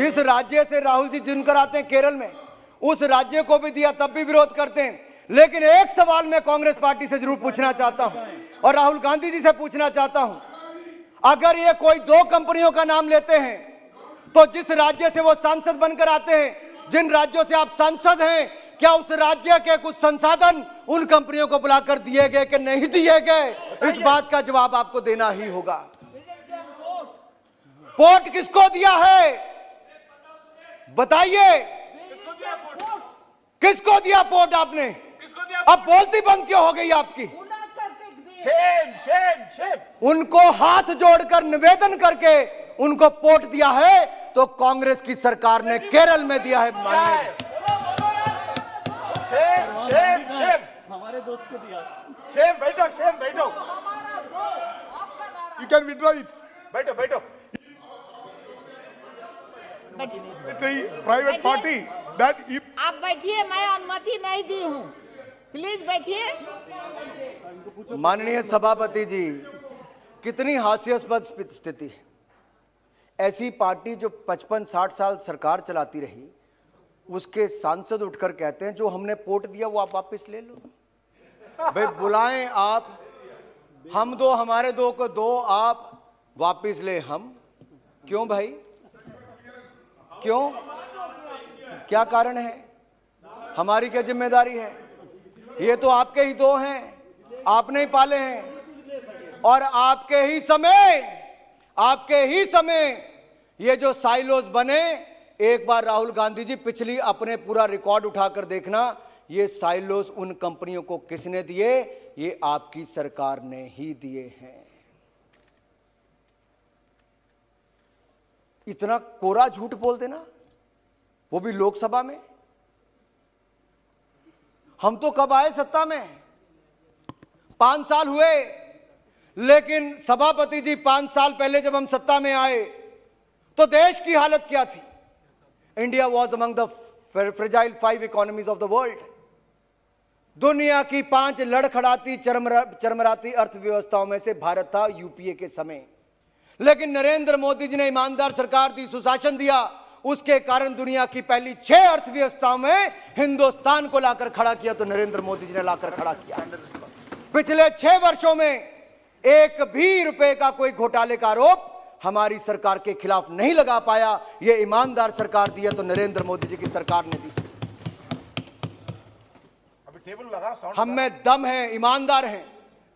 जिस राज्य से राहुल जी चुनकर आते हैं केरल में, उस राज्य को भी दिया तब भी विरोध करते हैं। लेकिन एक सवाल मैं कांग्रेस पार्टी से जरूर पूछना चाहता हूं और राहुल गांधी जी से पूछना चाहता हूं, अगर ये कोई 2 कंपनियों का नाम लेते हैं तो जिस राज्य से वो सांसद बनकर आते हैं, जिन राज्यों से आप सांसद हैं, क्या उस राज्य के कुछ संसाधन उन कंपनियों को बुलाकर दिए गए कि नहीं दिए गए? इस बात का जवाब आपको देना ही होगा। पोर्ट किसको दिया है बताइए, किसको दिया पोर्ट आपने? अब बोलती बंद क्यों हो गई आपकी? Shem Shem Shem. उनको हाथ जोड़कर निवेदन करके उनको पोर्ट दिया है, तो कांग्रेस की सरकार ने केरल में दिया है। माननीय शेम शेम शेम, हमारे दोस्त को दिया। शेम, बैठो शेम, बैठो, You can withdraw it. बैठो बैठो। Private party that if आप बैठिए, मैं अनुमति नहीं दी हूँ, प्लीज बैठिए। माननीय सभापति जी, कितनी हास्यास्पद स्थिति है। ऐसी पार्टी जो 55-60 साल सरकार चलाती रही, उसके सांसद उठकर कहते हैं जो हमने पोर्ट दिया वो आप वापस ले लो। भाई बुलाएं आप, हम दो, हमारे 2 को दो, आप वापस ले हम। क्यों भाई, क्यों, क्या कारण है? हमारी क्या जिम्मेदारी है? ये तो आपके ही 2 हैं, आपने ही पाले हैं, और आपके ही समय ये जो साइलोस बने, एक बार राहुल गांधी जी पिछली अपने पूरा रिकॉर्ड उठाकर देखना, ये साइलोस उन कंपनियों को किसने दिए? ये आपकी सरकार ने ही दिए हैं। इतना कोरा झूठ बोल देना, वो भी लोकसभा में। हम तो कब आए सत्ता में? 5 साल हुए, लेकिन सभापति जी 5 साल पहले जब हम सत्ता में आए तो देश की हालत क्या थी? India was among the fragile 5 economies of the world. दुनिया की 5 लड़खड़ाती चरमराती अर्थव्यवस्थाओं में से भारत था यूपीए के समय। लेकिन नरेंद्र मोदी जी ने ईमानदार सरकार दी, सुशासन दिया, उसके कारण दुनिया की पहली 6 अर्थव्यवस्थाओं में हिंदुस्तान को लाकर खड़ा किया, तो नरेंद्र मोदी जी ने लाकर खड़ा किया। पिछले 6 वर्षों में एक भी रुपए का कोई घोटाले का आरोप हमारी सरकार के खिलाफ नहीं लगा पाया। यह ईमानदार सरकार दी है तो नरेंद्र मोदी जी की सरकार ने दी। अभी टेबल लगा, साउंड हम में दम है, ईमानदार हैं,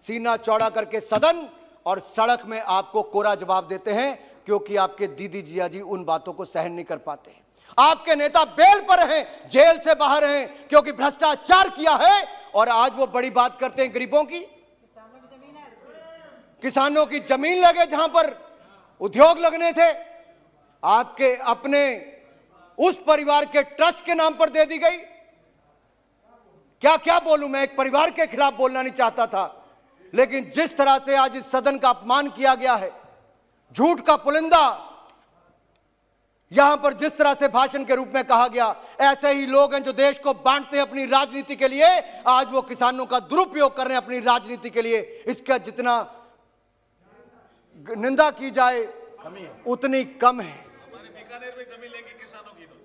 सीना चौड़ा करके सदन और सड़क में आपको कोरा जवाब देते हैं, क्योंकि आपके दीदी जिया जी उन बातों को सहन नहीं कर पाते। आपके नेता बेल पर हैं, जेल से बाहर हैं, क्योंकि भ्रष्टाचार किया है, और आज वो बड़ी बात करते हैं गरीबों की। किसानों की जमीन लगे जहां पर उद्योग लगने थे, आपके अपने उस परिवार के ट्रस्ट के नाम पर दे दी गई। क्या क्या बोलूं मैं, एक परिवार के खिलाफ बोलना नहीं चाहता था, लेकिन जिस तरह से आज इस सदन का अपमान किया गया है, झूठ का पुलिंदा यहां पर जिस तरह से भाषण के रूप में कहा गया, ऐसे ही लोग हैं जो देश को बांटते हैं अपनी राजनीति के लिए, आज वो किसानों का दुरुपयोग कर रहे हैं अपनी राजनीति के लिए। इसका जितना निंदा की जाए उतनी कम है। हमारे बीकानेर में जमीन लेंगे किसानों की तो।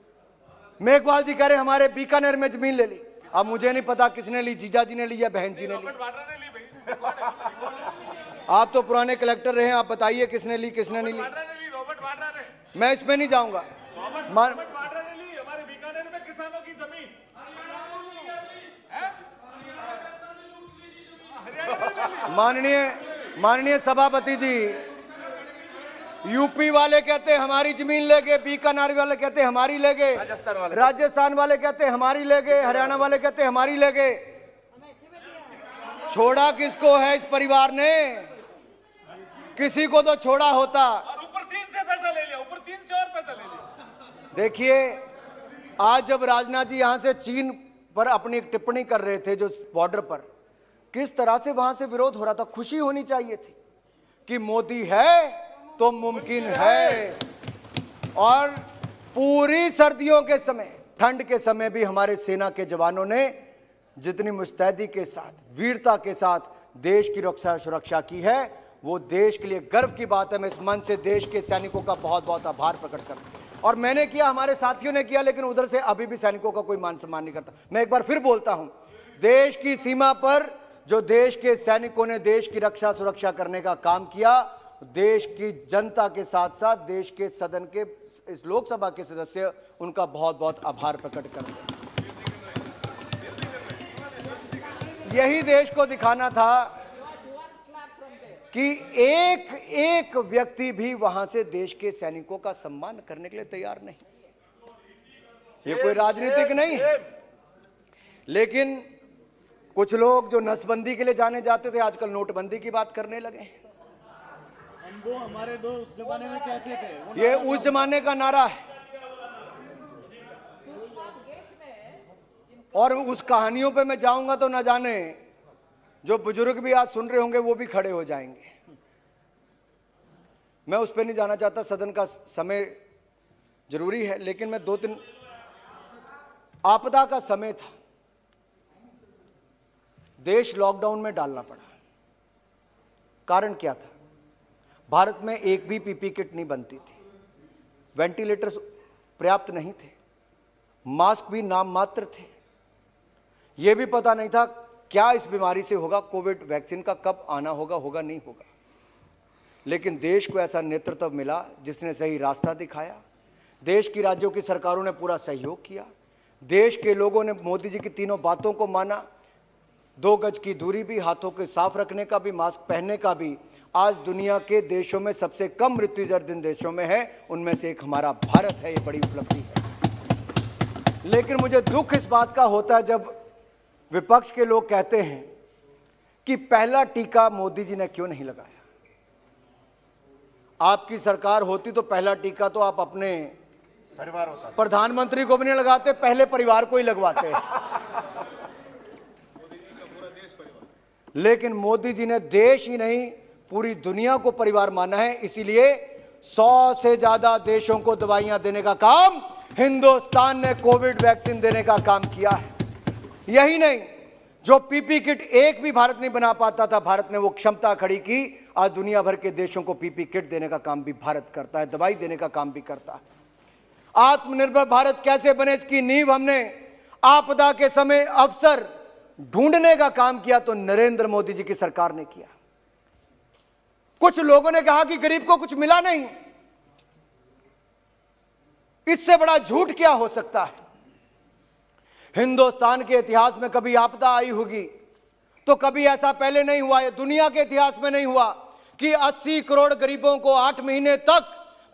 मेघवाल जी कह रहे हमारे बीकानेर में जमीन ले ली। अब मुझे नहीं पता किसने ली, जीजा जी ने ली या बहन जी ने ली। आप तो पुराने कलेक्टर रहे हैं, आप बताइए किसने ली किसने नहीं ली। रॉबर्ट वाड्रा ने। मैं इसमें नहीं जाऊंगा। रॉबर्ट वाड्रा ने ली हमारे बीकानेर में किसानों की जमीन। माननीय सभापति जी, यूपी वाले कहते हमारी जमीन ले गए, बीकानेर वाले कहते हमारी ले गए, राजस्थान वाले कहते हमारी ले गए, हरियाणा वाले कहते हमारी ले गए। छोड़ा किसको है इस परिवार ने? किसी को तो छोड़ा होता। और ऊपर चीन से पैसा ले लिया, ऊपर चीन से और पैसा ले लिया। देखिए, आज जब राजनाथ जी यहां से चीन पर अपनी एक टिप्पणी कर रहे थे, जो बॉर्डर पर किस तरह से वहां से विरोध हो रहा था, खुशी होनी चाहिए थी कि मोदी है तो मुमकिन है। और पूरी सर्दियों के समय, ठंड के समय भी हमारे सेना के जवानों ने जितनी मुस्तैदी के साथ, वीरता के साथ देश की रक्षा सुरक्षा की है, वो देश के लिए गर्व की बात है। मैं इस मंच से देश के सैनिकों का बहुत बहुत आभार प्रकट करता हूं। और मैंने किया, हमारे साथियों ने किया, लेकिन उधर से अभी भी सैनिकों का कोई मान सम्मान नहीं करता। मैं एक बार फिर बोलता हूं, देश की सीमा पर जो देश के सैनिकों ने देश की रक्षा सुरक्षा करने का काम किया, देश की जनता के साथ साथ देश के सदन के इस लोकसभा के सदस्य उनका बहुत बहुत आभार प्रकट करते हैं। यही देश को दिखाना था कि एक एक व्यक्ति भी वहां से देश के सैनिकों का सम्मान करने के लिए तैयार नहीं। ये कोई राजनीतिक नहीं है, लेकिन कुछ लोग जो नसबंदी के लिए जाने जाते थे आजकल नोटबंदी की बात करने लगे। वो हमारे दो उस जमाने में कहते थे, ये उस जमाने का नारा है, और उस कहानियों पे मैं जाऊंगा तो न जाने जो बुजुर्ग भी आज सुन रहे होंगे वो भी खड़े हो जाएंगे। मैं उस पर नहीं जाना चाहता, सदन का समय जरूरी है, लेकिन मैं 2-3 आपदा का समय था, देश लॉकडाउन में डालना पड़ा। कारण क्या था? भारत में एक भी पीपी किट नहीं बनती थी, वेंटिलेटर्स पर्याप्त नहीं थे, मास्क भी नाम मात्र थे। यह भी पता नहीं था क्या इस बीमारी से होगा, कोविड वैक्सीन का कब आना होगा, होगा नहीं होगा। लेकिन देश को ऐसा नेतृत्व मिला जिसने सही रास्ता दिखाया। देश की राज्यों की सरकारों ने पूरा सहयोग किया, देश के लोगों ने मोदी जी की तीनों बातों को माना, 2 गज की दूरी भी, हाथों के साफ रखने का भी, मास्क पहनने का भी। आज दुनिया के देशों में सबसे कम मृत्यु दर जिन देशों में है उनमें से एक हमारा भारत है। ये बड़ी उपलब्धि है। लेकिन मुझे दुख इस बात का होता है जब विपक्ष के लोग कहते हैं कि पहला टीका मोदी जी ने क्यों नहीं लगाया। आपकी सरकार होती तो पहला टीका तो आप अपने परिवार होता, प्रधानमंत्री को भी नहीं लगाते, पहले परिवार को ही लगवाते। लेकिन मोदी जी ने देश ही नहीं पूरी दुनिया को परिवार माना है, इसीलिए 100 से ज्यादा देशों को दवाइयां देने का काम हिंदुस्तान ने कोविड वैक्सीन देने का काम किया है। यही नहीं, जो पीपी किट एक भी भारत नहीं बना पाता था, भारत ने वो क्षमता खड़ी की। आज दुनिया भर के देशों को पीपी किट देने का काम भी भारत करता है, दवाई देने का काम भी करता है। आत्मनिर्भर भारत कैसे बने इसकी नींव हमने आपदा के समय अवसर ढूंढने का काम किया तो नरेंद्र मोदी जी की सरकार ने किया। कुछ लोगों ने कहा कि गरीब को कुछ मिला नहीं, इससे बड़ा झूठ क्या हो सकता है? हिंदुस्तान के इतिहास में कभी आपदा आई होगी तो कभी ऐसा पहले नहीं हुआ है, दुनिया के इतिहास में नहीं हुआ कि 80 करोड़ गरीबों को 8 महीने तक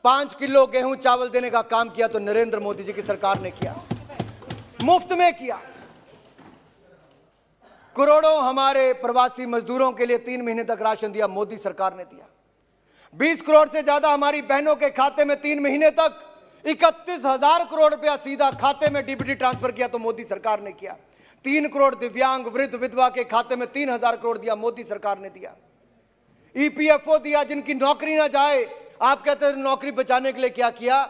5 किलो गेहूं चावल देने का काम किया तो नरेंद्र मोदी जी की सरकार ने किया, मुफ्त में किया। करोड़ों हमारे प्रवासी मजदूरों के लिए 3 महीने तक राशन दिया, मोदी सरकार ने दिया। 20 करोड़ से ज्यादा हमारी बहनों के खाते में 3 महीने तक 31,000 करोड़ रुपया सीधा खाते में डीबीटी ट्रांसफर किया तो मोदी सरकार ने किया। 3 करोड़ दिव्यांग वृद्ध विधवा के खाते में 3,000 करोड़ दिया, मोदी सरकार ने दिया। ईपीएफओ दिया, जिनकी नौकरी ना जाए। आप कहते हैं नौकरी बचाने के लिए क्या किया?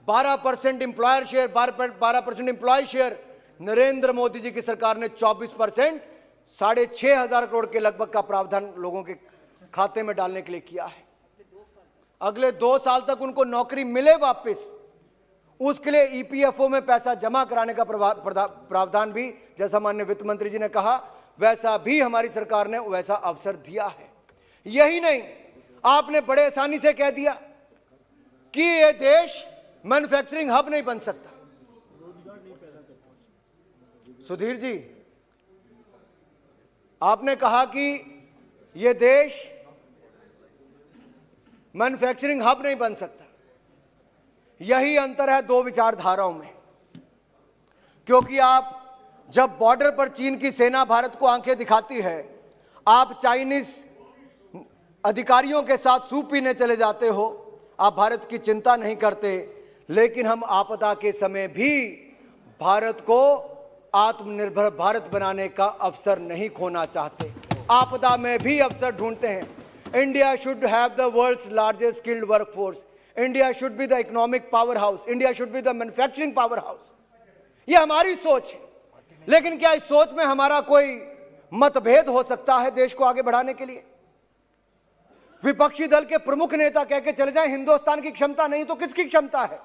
12% employer share, 12% employee share. Narendra Modi ji की सरकार ने 24%, 6,500 करोड़ के लगभग का प्रावधान लोगों के खाते में डालने के लिए किया है। अगले 2 साल तक उनको नौकरी मिले वापस, उसके लिए ईपीएफओ में पैसा जमा कराने का प्रावधान भी, जैसा माननीय वित्त मंत्री जी ने कहा, वैसा भी हमारी सरकार ने वैसा अवसर दिया है। यही नहीं, आपने बड़े आसानी से कह दिया कि यह देश मैन्युफैक्चरिंग हब नहीं बन सकता। सुधीर जी, आपने कहा कि यह देश मैन्युफैक्चरिंग हब नहीं बन सकता। यही अंतर है 2 विचारधाराओं में, क्योंकि आप जब बॉर्डर पर चीन की सेना भारत को आंखें दिखाती है, आप चाइनीज अधिकारियों के साथ सूप पीने चले जाते हो, आप भारत की चिंता नहीं करते। लेकिन हम आपदा के समय भी भारत को आत्मनिर्भर भारत बनाने का अवसर नहीं खोना चाहते, आपदा में भी अवसर ढूंढते हैं। India should have the world's largest skilled workforce, India should be the economic power house, India should be the manufacturing power house. ये हमारी सोच है। लेकिन क्या इस सोच में हमारा कोई मतभेद हो सकता है देश को आगे बढ़ाने के लिए? विपक्षी दल के प्रमुख नेता कह के चले जाएं हिंदुस्तान की क्षमता नहीं, तो किसकी क्षमता है?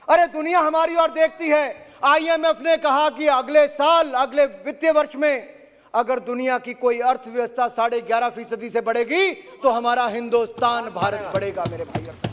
अरे दुनिया हमारी ओर देखती है। आईएमएफ ने कहा कि अगले साल, अगले वित्तीय वर्ष में अगर दुनिया की कोई अर्थव्यवस्था 11.5% से बढ़ेगी तो हमारा हिंदुस्तान, भारत बढ़ेगा मेरे भाई और बहन।